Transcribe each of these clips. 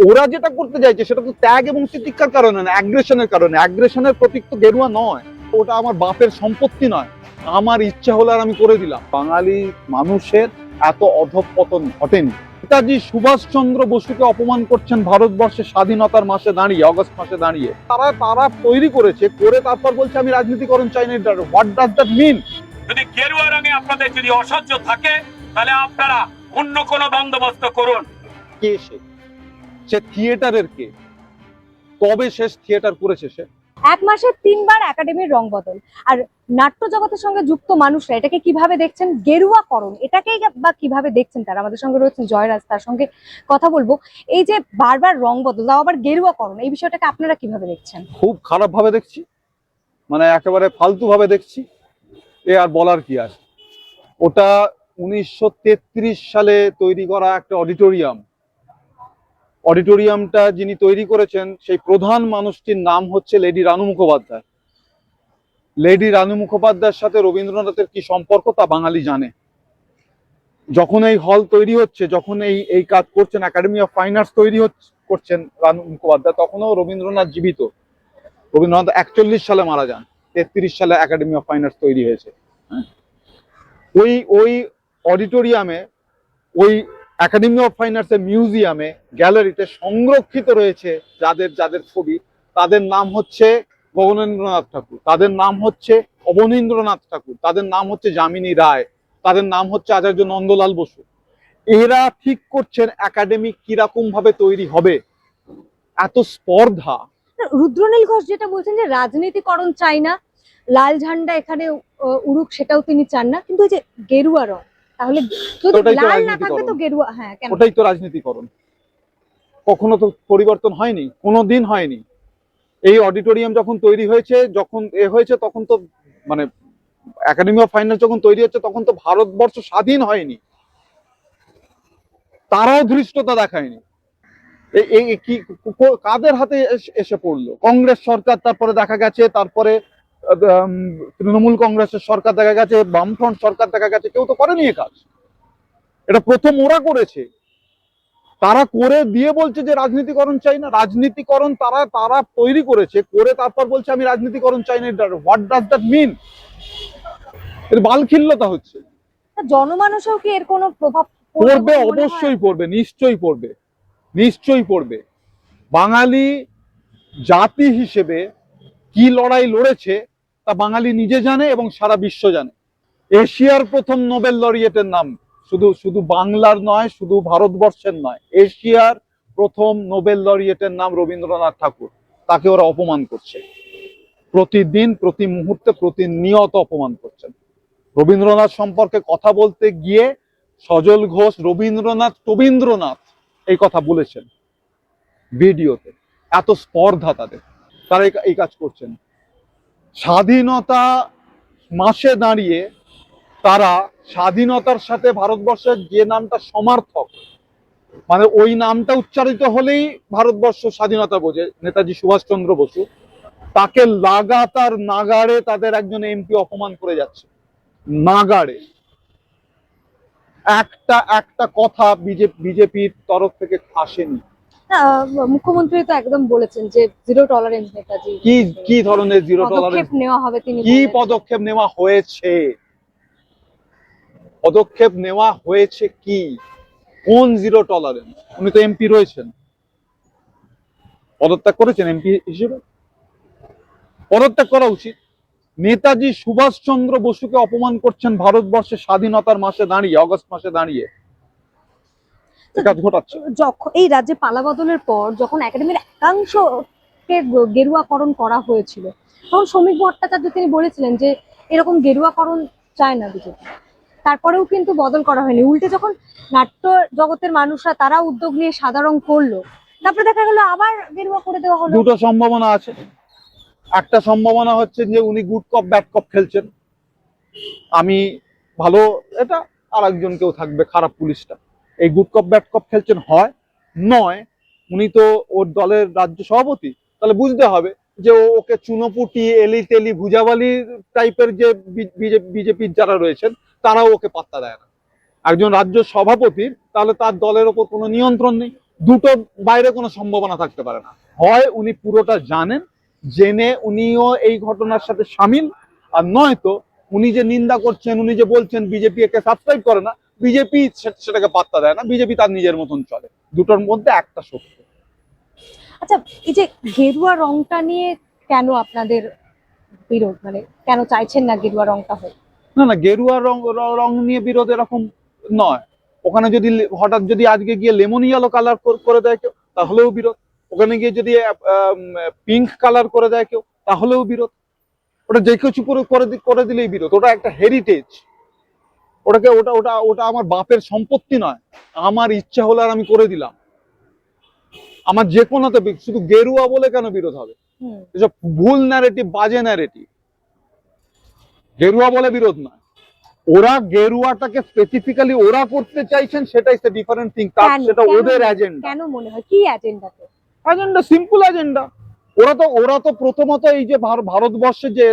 ওরা যেটা করতে চাইছে সেটা তো ত্যাগ এবং তিতিক্ষার কারণে না, অ্যাগ্রেশনের কারণে। অ্যাগ্রেশনের প্রতীক তো গেরুয়া নয়, ওটা আমার বাপের সম্পত্তি নয়, আমার ইচ্ছা হলে আর আমি করে দিলাম। বাঙালি মানুষের এত অধঃপতন ঘটেনি। নেতাজি সুভাষচন্দ্র বসুকে অপমান করছেন ভারতবর্ষের স্বাধীনতার মাসে দাঁড়িয়ে, অগস্ট মাসে দাঁড়িয়ে। তারা তৈরি করেছে, করে তারপর বলছে আমি রাজনীতিকরণ চাই না। What does that mean? যদি গেরুয়া রঙে আপনাদের যদি অসহ্য থাকে, তাহলে আপনারা অন্য কোনো বন্দোবস্ত করুন। কে সে থিয়েটারের কে? কবে শেষ থিয়েটার করেছে সে? এক মাসে 3 বার একাডেমির রং বদল। আর নাট্য জগতের সঙ্গে যুক্ত মানুষরা এটাকে কিভাবে দেখছেন, গেরুয়াকরণ এটাকেই বা কিভাবে দেখছেন তারা? আমাদের সঙ্গে রয়েছেন জয়রাজ, তার সঙ্গে কথা বলবো। এই যে বারবার রং বদল, তাও আবার গেরুয়াকরণ, এই বিষয়টাকে আপনারা কিভাবে দেখছেন? খুব খারাপ ভাবে দেখছি, মানে একেবারে ফালতু ভাবে দেখছি। এ আর বলার কি আছে? ওটা 1933 সালে তৈরি করা একটা অডিটোরিয়ামটা যিনি তৈরি করেছেন সেই প্রধান মানুষটির নাম হচ্ছে লেডি রানু মুখোপাধ্যায়। লেডি রানু মুখোপাধ্যায়ের সাথে রবীন্দ্রনাথের কি সম্পর্ক তা বাঙালি জানে। যখন এই হল তৈরি হচ্ছে, যখন এই কাজ করছেন, একাডেমি অফ ফাইন আর্টস তৈরি করছেন রানু মুখোপাধ্যায়, তখনও রবীন্দ্রনাথ জীবিত। রবীন্দ্রনাথ 41 সালে মারা যান, 33 সালে একাডেমি অফ ফাইন আর্টস তৈরি হয়েছে। ওই অডিটোরিয়ামে, ওই একাডেমি অফ ফাইন আর্টস এর মিউজিয়ামে, গ্যালারিতে সংরক্ষিত রয়েছে যাদের ছবি, তাদের নাম হচ্ছে গগনেন্দ্রনাথ ঠাকুর, তাদের নাম হচ্ছে অবনীন্দ্রনাথ ঠাকুর, তাদের নাম হচ্ছে যামিনী রায়, তাদের নাম হচ্ছে আচার্য নন্দলাল বসু। এরা ঠিক করছেন একাডেমি কিরকম ভাবে তৈরি হবে। এত স্পর্ধা। রুদ্রনীল ঘোষ যেটা বলছেন যে রাজনীতিকরণ চাই না, লাল ঝান্ডা এখানে উড়ুক সেটাও তিনি চান না, কিন্তু এই যে গেরুয়া রং, তাহলে যদি লাল না থাকবে তো গেরুয়া, হ্যাঁ কেন? ওটাই তো রাজনীতিকরণ। কখনো তো পরিবর্তন হয়নি, কোনোদিন হয়নি। এই অডিটোরিয়াম যখন তৈরি হয়েছে, যখন হয়েছে, তখন তো মানে একাডেমি অফ ফাইন আর্টস যখন তৈরি হচ্ছে, তখন তো ভারতবর্ষ স্বাধীন হয়নি, তারাও ধৃষ্টতা দেখায়নি। কি কাদের হাতে এসে পড়লো? কংগ্রেস সরকার, তারপরে দেখা গেছে, তারপরে তৃণমূল কংগ্রেসের সরকার দেখা গেছে, বামফ্রন্ট সরকার দেখা গেছে, কেউ তো করেনি এ কাজ। এটা প্রথম ওরা করেছে। তারা করে দিয়ে বলছে যে রাজনীতিকরণ চাই না। রাজনীতিকরণ তারা তৈরি করেছে, করে তারপর বলছে আমি রাজনীতিকরণ চাই না। What does that mean? এর বালখিল্যতা হচ্ছে। জনমানসেও কি এর কোনো প্রভাব পড়বে? অবশ্যই পড়বে, নিশ্চয়ই পড়বে। বাঙালি জাতি হিসেবে কি লড়াই লড়েছে তা বাঙালি নিজে জানে এবং সারা বিশ্ব জানে। এশিয়ার প্রথম নোবেল লরিয়েটের নাম, শুধু বাংলার নয়, শুধু ভারতবর্ষের নয়, এশিয়ার প্রথম নোবেল লরিয়েটের নাম রবীন্দ্রনাথ ঠাকুর। তাকে ওরা অপমান করছে প্রতিদিন, প্রতি মুহূর্তে, প্রতিনিয়ত অপমান করছেন। রবীন্দ্রনাথ সম্পর্কে কথা বলতে গিয়ে সজল ঘোষ রবীন্দ্রনাথ এই কথা বলেছেন ভিডিওতে। এত স্পর্ধা তাদের, তারা এই কাজ করছেন। স্বাধীনতা মাসে দাঁড়িয়ে তারা স্বাধীনতার সাথে ভারতবর্ষের যে নামটা সমার্থক, মানে ওই নামটা উচ্চারিত হলেই ভারতবর্ষ স্বাধীনতা বোঝে, নেতাজি সুভাষচন্দ্র বসু, তাকে লাগাতার নাগাড়ে তাদের একজন এমপি অপমান করে যাচ্ছে। নাগাড়ে একটা কথা বিজেপির তরফ থেকে আসেনি। মুখ্যমন্ত্রী তো একদম বলেছেন যে জিরো টলারেন্স নেতাজি। কি ধরনের জিরো টলারেন্স নেওয়া হবে? তিনি কি পদক্ষেপ নেওয়া হয়েছে? পদক্ষেপ নেওয়া হয়েছে কি? কোন জিরো টলারেন্স? উনি তো এমপি রয়েছেন, পদত্যাগ করেছেন এমপি হিসেবে। পদত্যাগ করা উচিত। নেতাজি সুভাষচন্দ্র বসুকে অপমান করছেন ভারতবর্ষের স্বাধীনতার মাসে দাঁড়িয়ে, অগস্ট মাসে দাঁড়িয়ে কাজ ঘটাচ্ছে। যখন এই রাজ্যে পালা বদলের পর যখন একাডেমির একাংশকে গেরুয়াকরণ করা হয়েছিল, তখন শ্রমিক ভট্টাচার্য তিনি বলেছিলেন যে এরকম গেরুয়াকরণ চায় না বিজেপি। তারপরেও কিন্তু বদল করা হয়নি, উল্টে যখন নাট্য জগতের মানুষরা তারা উদ্যোগ নিয়ে সাদা রং করলো, তারপরে দেখা গেল আবার গেরুয়া করে দেওয়া হলো। দুটো সম্ভাবনা আছে। একটা সম্ভাবনা হচ্ছে যে উনি গুড কপ ব্যাড কপ খেলছেন, আমি ভালো এটা, আর একজন কেউ থাকবে খারাপ পুলিশটা, এই গুড কপ ব্যাড কপ খেলছেন। হয় নয় উনি তো ওর দলের রাজ্য সভাপতি, তাহলে বুঝতে হবে যে ওকে চুনোপুটি, এলি তেলি, ভুজাবালি টাইপের যে বিজেপির যারা রয়েছেন তারাও ওকে পাত্তা দেয় না। একজন রাজ্য সভাপতির তাহলে তার দলের ওপর কোনো নিয়ন্ত্রণ নেই। দুটোর বাইরে কোনো সম্ভাবনা থাকতে পারে না। হয় উনি পুরোটা জানেন, জেনে উনিও এই ঘটনার সাথে সামিল, আর নয়তো উনি যে নিন্দা করছেন, উনি যে বলছেন বিজেপি একে সাবস্ক্রাইব করে না, বিজেপি সেটাকে পাত্তা দেয় না, বিজেপি তার নিজের মতন চলে। দুটোর মধ্যে একটা সত্য। আচ্ছা, এই যে গেরুয়া রংটা নিয়ে কেন আপনাদের বিরোধ, মানে কেন চাইছেন না গেরুয়া রংটা হোক? না না, গেরুয়া রং রং নিয়ে বিরোধ এরকম নয়। ওখানে যদি হঠাৎ যদি আজকে গিয়ে লেমন ইয়েলো কালার করে দেয় কেউ, তাহলেও বিরোধ। ওখানে গিয়ে যদি পিঙ্ক কালার করে দেয় কেউ, তাহলেও বিরোধ। ওটা যে কিছু করে দিলেই বিরোধ। ওটা একটা হেরিটেজ। ওটাকে ওটা ওটা ওটা আমার বাপের সম্পত্তি নয়। আমার ইচ্ছা হলে আর আমি করে দিলাম। আমার যে কোনোতে শুধু গেরুয়া বলে কেন বিরোধ হবে? এসব ভুল ন্যারেটিভ, বাজে ন্যারেটিভ। গেরুয়া বলে বিরোধ নয়। ওরা গেরুয়াটাকে স্পেসিফিক্যালি ওরা করতে চাইছেন, সেটাই ডিফারেন্ট থিং। সেটা ওদের এজেন্ডা। কেন মনে হয়, কি এজেন্ডাতে? Agenda simple agenda. ওরা তো প্রথমত এই যে ভারতবর্ষে যে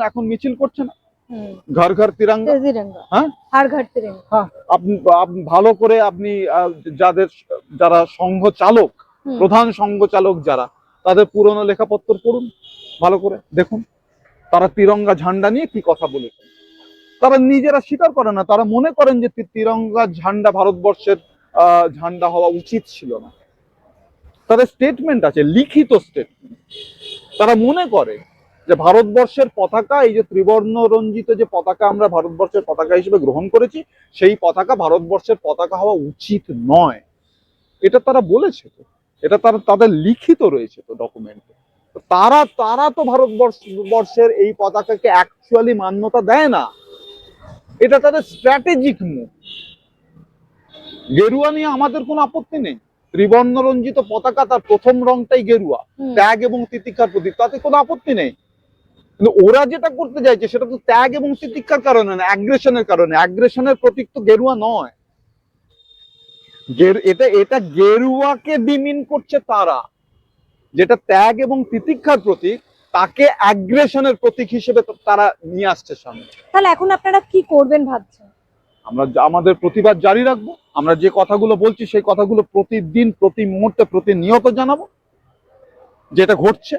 এখন মিছিল করছে না, ঘর ঘর তিরঙ্গা, হ্যাঁ, হর ঘর তিরঙ্গা। হ্যাঁ, আপনি ভালো করে আপনি যারা সংঘ চালক, প্রধান সংঘ চালক যারা, তাদের পুরনো লেখাপত্র পড়ুন, ভালো করে দেখুন তারা তিরঙ্গা ঝান্ডা নিয়ে কি কথা বলেছেন। তারা নিজেরা স্বীকার করে না, তারা মনে করেন যে তিরঙ্গা ঝান্ডা ভারতবর্ষের ঝান্ডা হওয়া উচিত ছিল না। তাদের স্টেটমেন্ট আছে, লিখিত স্টেটমেন্ট। তারা মনে করে যে ভারতবর্ষের পতাকা, এই যে ত্রিবর্ণ রঞ্জিত যে পতাকা আমরা ভারতবর্ষের পতাকা হিসেবে গ্রহণ করেছি, সেই পতাকা ভারতবর্ষের পতাকা হওয়া উচিত নয়। এটা তারা বলেছে তো, এটা তাদের লিখিত রয়েছে তো ডকুমেন্টে। তারা তো ভারতবর্ষের এই পতাকাকে অ্যাকচুয়ালি মান্যতা দেয় না। এটা তাদের স্ট্র্যাটেজিক মুভ। গেরুয়া নিয়ে আমাদের কোনো আপত্তি নেই। ত্রিবর্ণ রঞ্জিত পতাকা, তার প্রথম রংটাই গেরুয়া, ত্যাগ এবং তিতিক্ষার প্রতীক, তাতে কোনো আপত্তি নেই। কিন্তু ওরা যেটা করতে চাইছে সেটা তো ত্যাগ এবং তিতিক্ষার কারণে না, অ্যাগ্রেশনের কারণে। অ্যাগ্রেশনের প্রতীক তো গেরুয়া নয়। এটা গেরুয়াকে ডিমিন করছে তারা। যেটা ত্যাগ এবং তিতিক্ষার প্রতীক, তাকে অ্যাগ্রেশনের প্রতীক হিসেবে তারা নিয়ে আসছে সামনে। তাহলে এখন আপনারা কি করবেন ভাবছেন? আমরা আমাদের প্রতিবাদ জারি রাখবো। আমরা যে কথাগুলো বলছি সেই কথাগুলো প্রতিদিন, প্রতি মুহূর্তে, প্রতিনিয়ত জানাবো। যেটা ঘটছে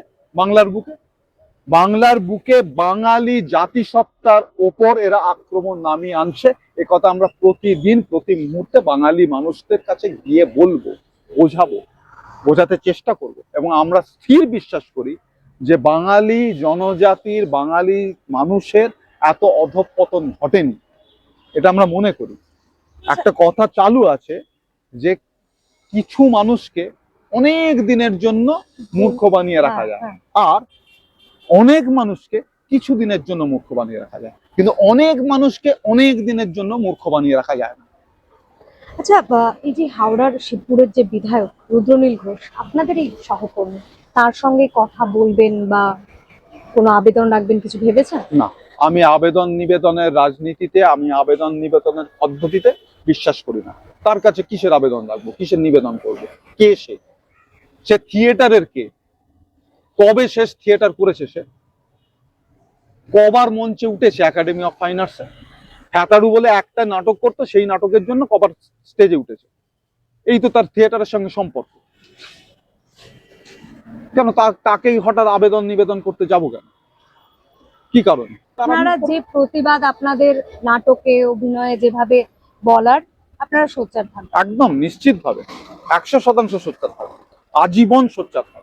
বাংলার বুকে, বাঙালি জাতিসত্তার ওপর এরা আক্রমণ নামিয়ে আনছে, এ কথা আমরা প্রতিদিন, প্রতি মুহূর্তে বাঙালি মানুষদের কাছে গিয়ে বলবো, বোঝাতে চেষ্টা করব। এবং আমরা স্থির বিশ্বাস করি যে বাঙালি জনজাতির, বাঙালি মানুষের এত অধঃপতন ঘটেনি, এটা আমরা মনে করি। একটা কথা চালু আছে যে কিছু মানুষকে অনেক দিনের জন্য মূর্খ বানিয়ে রাখা যায়, আর অনেক মানুষকে কিছু দিনের জন্য মূর্খ বানিয়ে রাখা যায়, কিন্তু অনেক মানুষকে অনেক দিনের জন্য মূর্খ বানিয়ে রাখা যায় না। আচ্ছা, এই যে হাওড়ার শিবপুরের যে বিধায়ক রুদ্রনীল ঘোষ, আপনাদের এই সহকর্মী, তার সঙ্গে কথা বলবেন বা কোনো আবেদন রাখবেন, কিছু ভেবেছেন? না, আমি আবেদন নিবেদনের রাজনীতিতে, আমি আবেদন নিবেদনের পদ্ধতিতে বিশ্বাস করি না। তার কাছে কিসের আবেদন রাখবো, কিসের নিবেদন করবো? কে সে থিয়েটারের কে? কবে শেষ থিয়েটার করেছে সে? কবার মঞ্চে উঠেছে একাডেমি অফ ফাইন আর্টসে? হ্যাতারু বলে একটা নাটক করতো, সেই নাটকের জন্য কবার স্টেজে উঠেছে? এই তো তার থিয়েটারের সঙ্গে সম্পর্ক। কেন তাকেই হঠাৎ আবেদন নিবেদন করতে যাব কেন? কি কারণে? আপনারা যে প্রতিবাদ আপনাদের নাটকে, অভিনয়ে যেভাবে বলার, আপনারা সোচ্চার থাকবেন? একদম নিশ্চিত ভাবে, 100% সোচ্চার থাকবে, আজীবন সোচ্চার থাকবে।